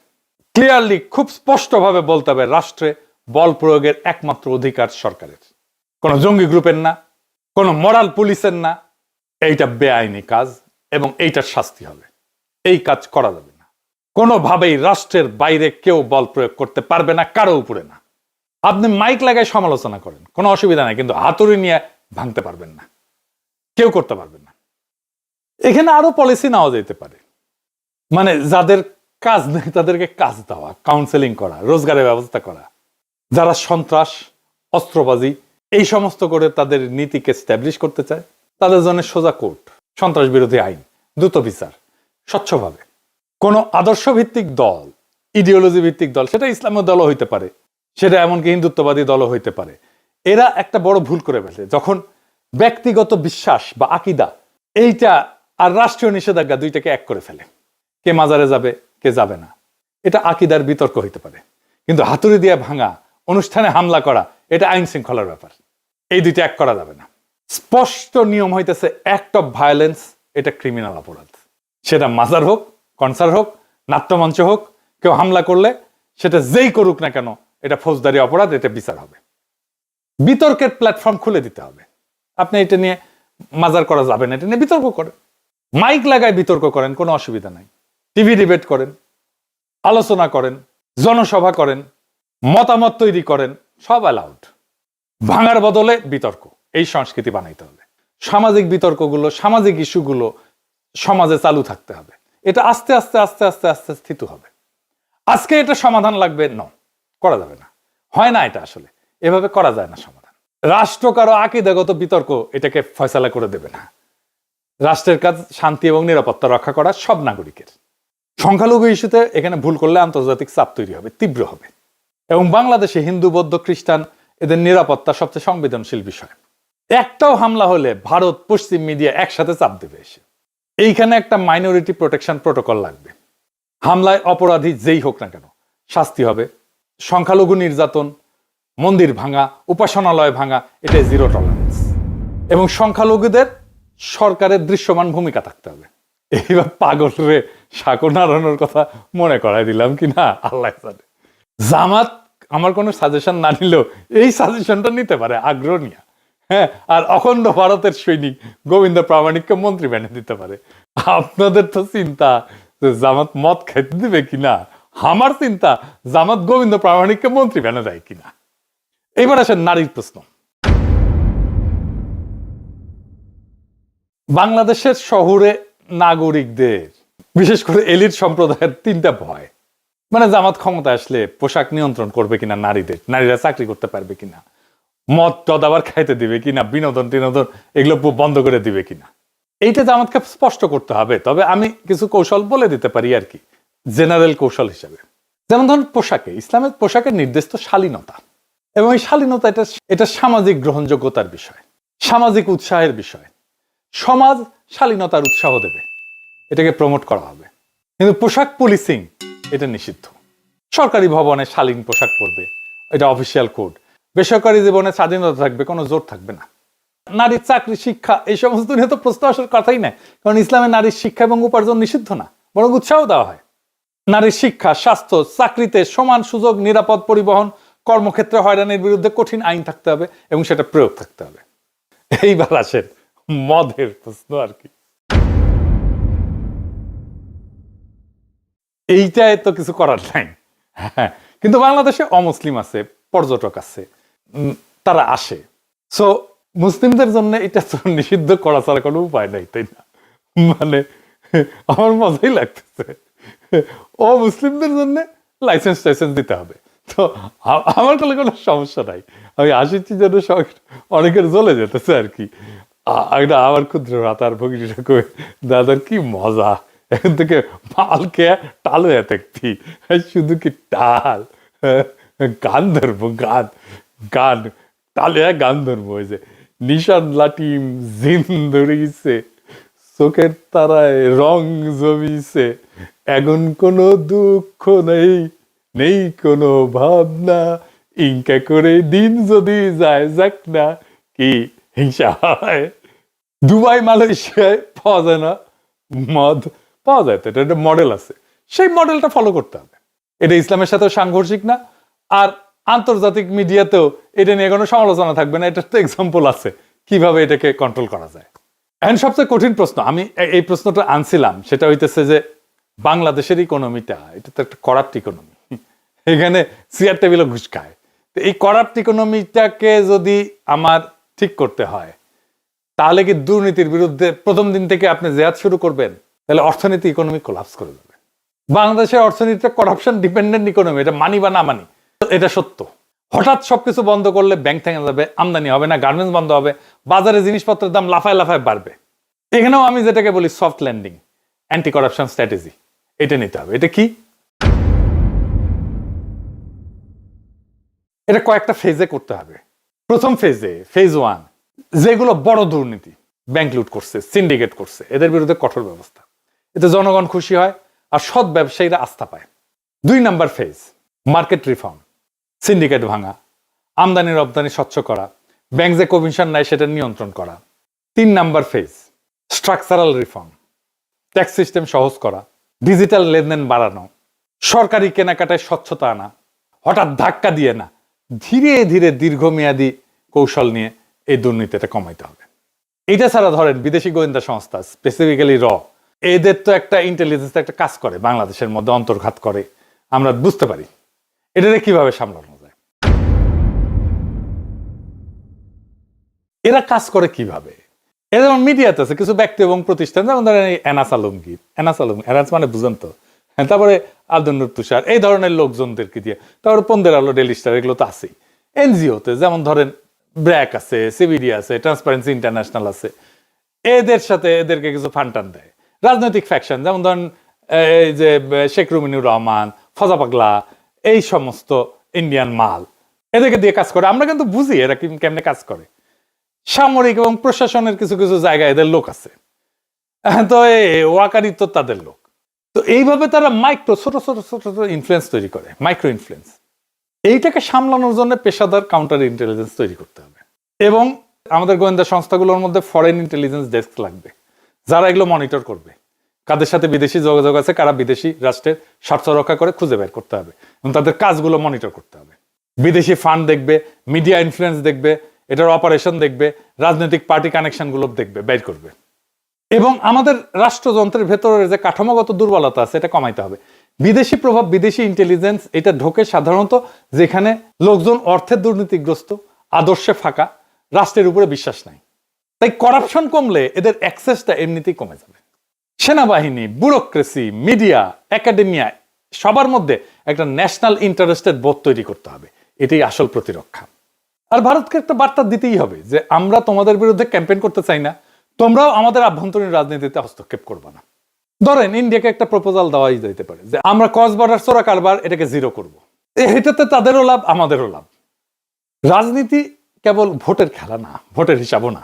ক্লিয়ারলি, খুব স্পষ্টভাবে বলতে হবে, রাষ্ট্রে বল প্রয়োগের একমাত্র অধিকার সরকারের, কোন জঙ্গি গ্রুপের না, কোন মরাল পুলিশের না। এইটা বেআইনি কাজ এবং এইটার শাস্তি হবে। এই কাজ করা যাবে না। কোনোভাবেই রাষ্ট্রের বাইরে কেউ বল প্রয়োগ করতে পারবে না, কারো উপরে না। আপনি মাইক লাগায় সমালোচনা করেন, কোনো অসুবিধা নাই, কিন্তু হাতুড়ি নিয়ে ভাঙতে পারবেন না, কেউ করতে পারবেন না। এখানে আরো পলিসি নেওয়া যেতে পারে, মানে যাদের কাজ নেই তাদেরকে কাজ দেওয়া, কাউন্সেলিং করা, রোজগারের ব্যবস্থা করা। যারা সন্ত্রাস, অস্ত্রবাজি এই সমস্ত করে তাদের নীতিকে স্ট্যাবলিশ করতে চায়, তাদের জন্য সোজা কোর্ট, সন্ত্রাস বিরোধী আইন, দ্রুত বিচার, স্বচ্ছভাবে। কোন আদর্শ ভিত্তিক দল, ইডিওলজি ভিত্তিক দল, সেটা ইসলামের দলও হইতে পারে, সেটা এমনকি হিন্দুত্ববাদী দলও হইতে পারে, এরা একটা বড় ভুল করে ফেলে যখন ব্যক্তিগত বিশ্বাস বা আকিদা এইটা আর রাষ্ট্রীয় নিষেধাজ্ঞা দুইটাকে এক করে ফেলে। কে মাজারে যাবে, কে যাবে না, এটা আকিদার বিতর্ক হইতে পারে, কিন্তু হাতুড়ি দিয়ে ভাঙা, অনুষ্ঠানে হামলা করা, এটা আইন শৃঙ্খলার ব্যাপার। এই দুইটা এক করা যাবে না। স্পষ্ট নিয়ম হইতেছে অ্যাক্ট অফ ভায়োলেন্স, এটা ক্রিমিনাল অপরাধ। সেটা মাজার হোক, কনসার্ট হোক, নাট্যমঞ্চ হোক, কেউ হামলা করলে সেটা যেই করুক না কেন, এটা ফৌজদারি অপরাধ, এটা বিচার হবে। বিতর্কের প্ল্যাটফর্ম খুলে দিতে হবে। আপনি এটা নিয়ে মাজার করা যাবে না, এটা নিয়ে বিতর্ক করেন, মাইক লাগায় বিতর্ক করেন, কোনো অসুবিধা নাই। টিভি ডিবেট করেন, আলোচনা করেন, জনসভা করেন, মতামত তৈরি করেন, সব অ্যালাউড। ভাঙার বদলে বিতর্ক, এই সংস্কৃতি বানাইতে হবে। সামাজিক বিতর্কগুলো, সামাজিক ইস্যুগুলো সমাজে চালু থাকতে হবে। এটা আস্তে আস্তে আস্তে আস্তে আস্তে স্থিত হবে। আজকে এটা সমাধান লাগবে, করা যাবে না, হয় না, এটা আসলে এভাবে করা যায় না সমাধান। রাষ্ট্র কারো আকীদাগত বিতর্ক এটাকে ফয়সালা করে দেবে না। রাষ্ট্রের কাজ শান্তি এবং নিরাপত্তা রক্ষা করা সব নাগরিকের। সংখ্যালঘু ইস্যুতে এখানে ভুল করলে আন্তর্জাতিক চাপ তৈরি হবে, তীব্র হবে। এবং বাংলাদেশে হিন্দু, বৌদ্ধ, খ্রিস্টান এদের নিরাপত্তা সবচেয়ে সংবেদনশীল বিষয়। একটাও হামলা হলে ভারত, পশ্চিম মিডিয়া একসাথে চাপ দেবে এসে। এইখানে একটা মাইনরিটি প্রোটেকশন প্রোটোকল লাগবে। হামলায় অপরাধী যেই হোক না কেন শাস্তি হবে। সংখ্যালঘু নির্যাতন, মন্দির ভাঙা, উপাসনালয় ভাঙা, এটা জিরো টলারেন্স। এবং সংখ্যালঘুদের সরকারের দৃশ্যমান ভূমিকা থাকতে হবে। এইবার পাগল রে সাঁকো নাড়ানোর কথা মনে করাই দিলাম কি না আল্লাহ জানে। জামাত আমার কোনো সাজেশন না নিলেও এই সাজেশনটা নিতে পারে আগ্রহ নিয়ে। হ্যাঁ, আর অখণ্ড ভারতের সৈনিক গোবিন্দ প্রামাণিককে মন্ত্রী বানিয়ে দিতে পারে। আপনাদের তো চিন্তা যে জামাত মদ খাইতে দিবে কিনা, আমার চিন্তা জামাত গোবিন্দ প্রামাণিককে মন্ত্রী বানিয়ে দেয় কিনা। এইবার আসেন নারীর প্রশ্ন। বাংলাদেশের শহুরে নাগরিকদের, বিশেষ করে এলিট সম্প্রদায়ের তিনটা ভয়। মানে জামাত ক্ষমতা আসলে পোশাক নিয়ন্ত্রণ করবে কিনা নারীদের, নারীরা চাকরি করতে পারবে কিনা, মদ টদ আবার খাইতে দিবে কিনা, বিনোদন টিনোদন এগুলো বন্ধ করে দিবে কিনা। এইটা জামাতকে স্পষ্ট করতে হবে। তবে আমি কিছু কৌশল বলে দিতে পারি আর কি, জেনারেল কৌশল হিসেবে। যেমন ধরুন পোশাকে, ইসলামের পোশাকের নির্দেশ তো শালীনতা, এবং এই শালীনতা এটা সামাজিক গ্রহণযোগ্যতার বিষয়, সামাজিক উৎসাহের বিষয়। সমাজ শালীনতার উৎসাহ দেবে, এটাকে প্রমোট করা হবে। কিন্তু পোশাক পুলিশিং এটা নিষিদ্ধ। সরকারি ভবনে শালীন পোশাক পরবে, এটা অফিসিয়াল কোড। বেসরকারি জীবনে স্বাধীনতা থাকবে, কোনো জোর থাকবে না। নারীর চাকরি, শিক্ষা এই সমস্ত নিয়ে তো প্রশ্ন আসার কথাই নাই, কারণ ইসলামে নারীর শিক্ষা এবং উপার্জন নিষিদ্ধ না, বরং উৎসাহ দেওয়া হয়। নারীর শিক্ষা, স্বাস্থ্য, চাকরিতে সমান সুযোগ, নিরাপদ পরিবহন, কর্মক্ষেত্রে হয়রানির বিরুদ্ধে কঠিন আইন থাকতে হবে এবং সেটা প্রয়োগ থাকতে হবে। এইবার আসেন মদের প্রশ্ন আর কি। এইটাই তো কিছু করার নাই। হ্যাঁ, কিন্তু বাংলাদেশে অমুসলিম আছে, পর্যটক আছে, তারা আসে। সো মুসলিমদের জন্য এটা তো নিষিদ্ধ করা ছাড়া কোনো উপায় নাই, তাই না? মানে আমার মজাই লাগতেছে, অমুসলিমদের জন্য লাইসেন্স টাইসেন্স দিতে হবে। তো আমার কোনো সমস্যা নাই, আমি আসিছি যেন অনেকের জ্বলে যেতেছে আর কি। আমার ক্ষুদ্র রাতার ভগিনীরা কই, দাদার কি মজা, এখন থেকে মাল খেয়ে টাল হয়ে থাকতি, শুধু কি টাল, গান ধরবো, গান গান টালে গান ধরবো। ওই যে নিশান লাটিম জিন ধরিছে, চোখের তারায় রং জমিছে, এখন কোনো দুঃখ নেই, নেই কোনো ভাবনা, ইনকা করে দিন যদি যায় যাক না, কি হিংসা হয়। দুবাই মালয়েশিয়ায় পাওয়া যায় না মদ, পাওয়া যায় তো, এটা একটা মডেল আছে, সেই মডেলটা ফলো করতে হবে। এটা ইসলামের সাথে সাংঘর্ষিক না, আর আন্তর্জাতিক মিডিয়াতেও এটা নিয়ে কোনো সমালোচনা থাকবে না। এটা তো এক্সাম্পল আছে কিভাবে এটাকে কন্ট্রোল করা যায়। এখন সবচেয়ে কঠিন প্রশ্ন, আমি এই প্রশ্নটা আনছিলাম, সেটা হইতেছে যে বাংলাদেশের ইকোনমিটা, এটা তো একটা করাপ্ট ইকোনমি, এখানে চেয়ার টেবিলে ঘুষ খায়। তো এই করাপ্ট ইকোনমিটাকে যদি আমার ঠিক করতে হয়, তাহলে কি দুর্নীতির বিরুদ্ধে প্রথম দিন থেকে আপনি জেহাদ শুরু করবেন? তাহলে অর্থনীতি, ইকোনমি কোলাপস করে যাবে। বাংলাদেশের অর্থনীতিটা করাপশন ডিপেন্ডেন্ট ইকোনমি, এটা মানি বা না মানি, এটা সত্য। হঠাৎ সবকিছু বন্ধ করলে ব্যাংক থেকে যাবে, আমদানি হবে না, গার্মেন্টস বন্ধ হবে, বাজারে জিনিসপত্রের দাম লাফায় লাফায় বাড়বে। এখানেও আমি যেটাকে বলি soft landing, anti corruption strategy, এটা নিতে হবে। এটা কি? এটা কয়েকটা ফেজে করতে হবে। প্রথম ফেজে, ফেজ 1, যেগুলো বড় দুর্নীতি, ব্যাংক লুট করছে, সিন্ডিকেট করছে, এদের বিরুদ্ধে কঠোর ব্যবস্থা, এতে জনগণ খুশি হয় আর সৎ ব্যবসায়ীরা আস্থা পায়। 2 number phase, market reform, syndicate ভাঙা, আমদানি রপ্তানি স্বচ্ছ করা, ব্যাংক যে কমিশন নেয় সেটা নিয়ন্ত্রণ করা। 3 number phase, structural reform, tax system সহজ করা, ডিজিটাল লেনদেন বাড়ানো, সরকারি কেনাকাটায় স্বচ্ছতা আনা, হঠাৎ ধাক্কা দিয়ে না, ধীরে ধীরে দীর্ঘমেয়াদী কৌশল নিয়ে এই দুর্নীতিটা কমাইতে হবে। এটা ছাড়া ধরেন বিদেশি গোয়েন্দা সংস্থা, স্পেসিফিক্যালি এদের তো একটা ইন্টেলিজেন্স একটা কাজ করে, বাংলাদেশের মধ্যে অন্তর্ঘাত করে, আমরা বুঝতে পারি। এটাকে কিভাবে সামলানো যায়, এরা কাজ করে কিভাবে। এরা যেমন মিডিয়াতে আছে কিছু ব্যক্তি এবং প্রতিষ্ঠান, যেমন ধরেন এনাস আলমগীর, এনাস মানে বুঝেন তো, তারপরে আব্দুল নূর তুষার, এই ধরনের লোকজনদেরকে দিয়ে, তারপরে পন্দের আলো, ডেলি স্টার, এগুলো তো আছেই। এনজিওতে যেমন ধরেন ব্র্যাক আছে, সিবিডি আছে, ট্রান্সপারেন্সি ইন্টারন্যাশনাল আছে, এদের সাথে এদেরকে কিছু ফান্ড টান দেয়। রাজনৈতিক ফ্যাকশন, যেমন ধরেন এই যে শেখ রুমিনুর রহমান, ফজা পাগলা, এই সমস্ত ইন্ডিয়ান মাল এদেরকে দিয়ে কাজ করে। আমরা কিন্তু বুঝি এরা কেমনে কাজ করে। সামরিক এবং প্রশাসনের কিছু কিছু জায়গায় এদের লোক আছে, তো ওয়াকারি তো তাদের লোক। তো এইভাবে তারা মাইক্রো ছোট ছোট ছোট ছোট ইনফ্লুয়েন্স তৈরি করে, মাইক্রো ইনফ্লুয়েন্স। এইটাকে সামলানোর জন্য পেশাদার কাউন্টার ইন্টেলিজেন্স তৈরি করতে হবে, এবং আমাদের গোয়েন্দা সংস্থাগুলোর মধ্যে ফরেন ইন্টেলিজেন্স ডেস্ক লাগবে, যারা এগুলো মনিটর করবে। কাদের সাথে বিদেশি যোগাযোগ আছে, কারা বিদেশি রাষ্ট্রের স্বার্থ রক্ষা করে খুঁজে বের করতে হবে, এবং তাদের কাজগুলো মনিটর করতে হবে। বিদেশি ফান্ড দেখবে, মিডিয়া ইনফ্লুয়েন্স দেখবে, এটার অপারেশন দেখবে, রাজনৈতিক পার্টি কানেকশনগুলো দেখবে, বের করবে। এবং আমাদের রাষ্ট্রযন্ত্রের ভেতরের যে কাঠামোগত দুর্বলতা আছে এটা কমাইতে হবে। বিদেশি প্রভাব, বিদেশি ইন্টেলিজেন্স এটা ঢোকে সাধারণত যেখানে লোকজন অর্থের দুর্নীতিগ্রস্ত, আদর্শে ফাঁকা, রাষ্ট্রের উপরে বিশ্বাস নাই। তাই করাপশন কমলে এদের অ্যাক্সেসটা এমনিতেই কমে যাবে। সেনাবাহিনী, ব্যুরোক্রেসি, মিডিয়া, একাডেমিয়া সবার মধ্যে একটা ন্যাশনাল ইন্টারেস্টেড বোধ তৈরি করতে হবে। এটাই আসল প্রতিরক্ষা। আর ভারতকে একটা বার্তা দিতেই হবে যে আমরা তোমাদের বিরুদ্ধে ক্যাম্পেইন করতে চাই না, তোমরাও আমাদের আভ্যন্তরীণ রাজনীতিতে হস্তক্ষেপ করবে না। ধরেন ইন্ডিয়াকে একটা প্রপোজাল দেওয়াই যেতে পারে যে আমরা ক্রস বর্ডার চোরা কারবার এটাকে জিরো করব। এটাতে তাদেরও লাভ, আমাদেরও লাভ। রাজনীতি কেবল ভোটের খেলা না, ভোটের হিসাবও না।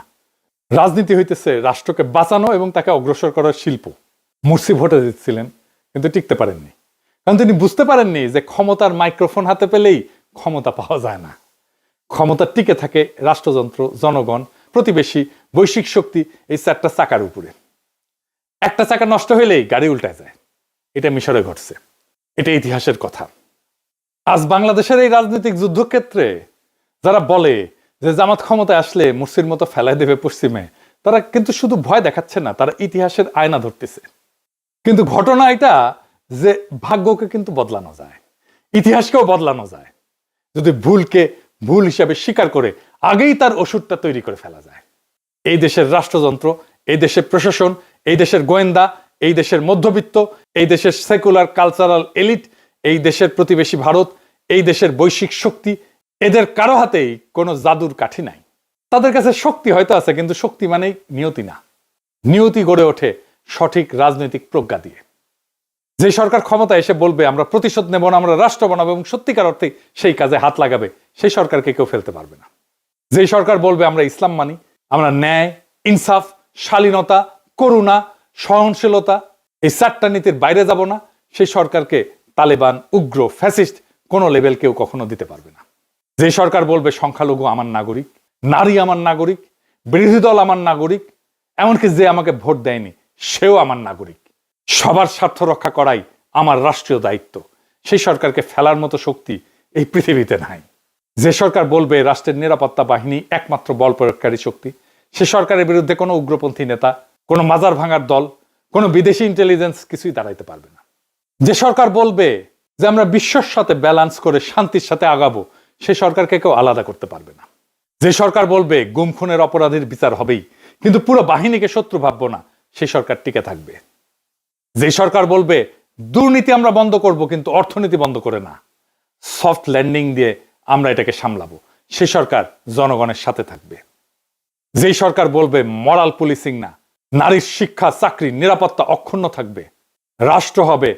রাজনীতি হইতেছে রাষ্ট্রকে বাঁচানো এবং তাকে অগ্রসর করার শিল্প। মুর্সি ভোটে জিতছিলেন কিন্তু টিকতে পারেননি, কারণ তিনি বুঝতে পারেননি যে ক্ষমতার মাইক্রোফোন হাতে পেলেই ক্ষমতা পাওয়া যায় না। ক্ষমতা টিকে থাকে রাষ্ট্রযন্ত্র, জনগণ, প্রতিবেশী, বৈশ্বিক শক্তি, এই চারটা চাকার উপরে। একটা চাকা নষ্ট হইলেই গাড়ি উল্টায় যায়। এটা মিশরে ঘটছে, এটা ইতিহাসের কথা। আজ বাংলাদেশের এই রাজনৈতিক যুদ্ধক্ষেত্রে যারা বলে যে জামাত ক্ষমতায় আসলে মুর্সির মতো ফেলাই দেবে পশ্চিমে, তারা কিন্তু শুধু ভয় দেখাচ্ছে না, তারা ইতিহাসের আয়না ধরতেছে। কিন্তু ঘটনা এটা যে ভাগ্যকে কিন্তু বদলানো যায়, ইতিহাসকেও বদলানো যায়, যদি ভুলকে ভুল হিসাবে স্বীকার করে আগেই তার ওষুধটা তৈরি করে ফেলা যায়। এই দেশের রাষ্ট্রযন্ত্র, এই দেশের প্রশাসন, এই দেশের গোয়েন্দা, এই দেশের মধ্যবিত্ত, এই দেশের সেকুলার কালচারাল এলিট, এই দেশের প্রতিবেশী ভারত, এই দেশের বৈশ্বিক শক্তি, এদের কারো হাতেই কোনো জাদুর কাঠি নাই। তাদের কাছে শক্তি হয়তো আছে, কিন্তু শক্তি মানেই নিয়তি না। নিয়তি গড়ে ওঠে সঠিক রাজনৈতিক প্রজ্ঞা দিয়ে। যে সরকার ক্ষমতা এসে বলবে আমরা প্রতিশোধ নেব না, আমরা রাষ্ট্র বানাবো, এবং সত্যিকার অর্থে সেই কাজে হাত লাগাবে, সেই সরকারকে কেউ ফেলতে পারবে না। যে সরকার বলবে আমরা ইসলাম মানি, আমরা ন্যায়, ইনসাফ, শালীনতা, করুণা, সহনশীলতা, এই চারটা নীতির বাইরে যাব না, সেই সরকারকে তালেবান, উগ্র, ফ্যাসিস্ট কোনো লেভেল কেউ কখনো দিতে পারবে না। যে সরকার বলবে সংখ্যালঘু আমার নাগরিক, নারী আমার নাগরিক, বিরোধী দল আমার নাগরিক, এমনকি যে আমাকে ভোট দেয়নি সেও আমার নাগরিক, সবার স্বার্থ রক্ষা করাই আমার রাষ্ট্রীয় দায়িত্ব, সেই সরকারকে ফেলার মতো শক্তি এই পৃথিবীতে নাই। যে সরকার বলবে রাষ্ট্রের নিরাপত্তা বাহিনী একমাত্র বল প্রয়োগকারী শক্তি, সে সরকারের বিরুদ্ধে কোনো উগ্রপন্থী নেতা, কোনো মাজার ভাঙার দল, কোনো বিদেশি ইন্টেলিজেন্স কিছুই দাঁড়াইতে পারবে না। যে সরকার বলবে যে আমরা বিশ্বর সাথে ব্যালেন্স করে শান্তির সাথে আগাবো, সে সরকারকে কেউ আলাদা করতে পারবে না। যে সরকার বলবে গুম খুনের অপরাধীর বিচার হবেই, কিন্তু পুরো বাহিনীকে শত্রু ভাববো না, সেই সরকার টিকে থাকবে। যে সরকার বলবে দুর্নীতি আমরা বন্ধ করব কিন্তু অর্থনীতি বন্ধ করে না, সফট ল্যান্ডিং দিয়ে আমরা এটাকে সামলাবো, সেই সরকার জনগণের সাথে থাকবে। যেই সরকার বলবে মরাল পুলিশিং না, নারীর শিক্ষা, চাকরি, নিরাপত্তা অক্ষুণ্ণ থাকবে, রাষ্ট্র হবে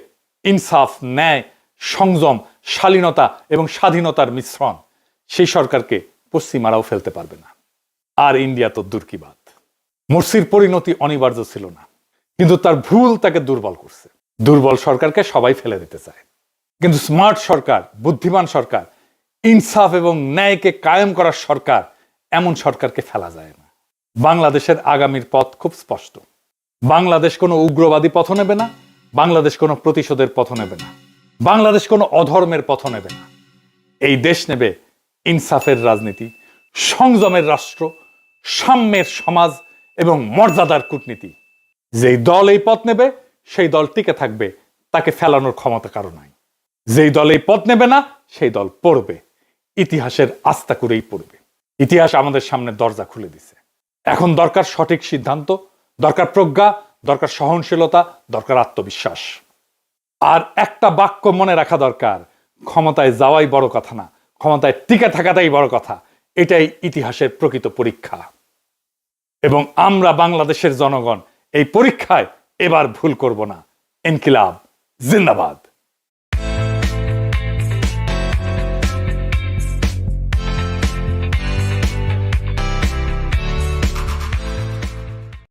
ইনসাফ, ন্যায়, সংযম, শালীনতা এবং স্বাধীনতার মিশ্রণ, সেই সরকারকে পশ্চিমারাও ফেলতে পারবে না। আর ইন্ডিয়া তো দূর কি বাত। মুর্সির পরিণতি অনিবার্য ছিল না, কিন্তু তার ভুল তাকে দুর্বল করছে। দুর্বল সরকারকে সবাই ফেলে দিতে চায়, কিন্তু স্মার্ট সরকার, বুদ্ধিমান সরকার, ইনসাফ এবং ন্যায়কে কায়েম করার সরকার, এমন সরকারকে ফেলা যায় না। বাংলাদেশের আগামীর পথ খুব স্পষ্ট। বাংলাদেশ কোনো উগ্রবাদী পথ নেবে না, বাংলাদেশ কোনো প্রতিশোধের পথ নেবে না, বাংলাদেশ কোনো অধর্মের পথ নেবে না। এই দেশ নেবে ইনসাফের রাজনীতি, সংযমের রাষ্ট্র, সাম্যের সমাজ এবং মর্যাদার কূটনীতি। যেই দল এই পথ নেবে সেই দল টিকে থাকবে, তাকে ফেলানোর ক্ষমতা কারো নাই। যেই দল এই পথ নেবে না সেই দল পড়বে, ইতিহাসের আস্থা করেই পড়বে। ইতিহাস আমাদের সামনে দরজা খুলে দিছে। এখন দরকার সঠিক সিদ্ধান্ত, দরকার প্রজ্ঞা, দরকার সহনশীলতা, দরকার আত্মবিশ্বাস। আর একটা বাক্য মনে রাখা দরকার, ক্ষমতায় যাওয়াই বড় কথা না, ক্ষমতায় টিকে থাকাটাই বড় কথা। এটাই ইতিহাসের প্রকৃত পরীক্ষা, এবং আমরা বাংলাদেশের জনগণ এই পরীক্ষায় এবার ভুল করব না, ইনকিলাব জিন্দাবাদ।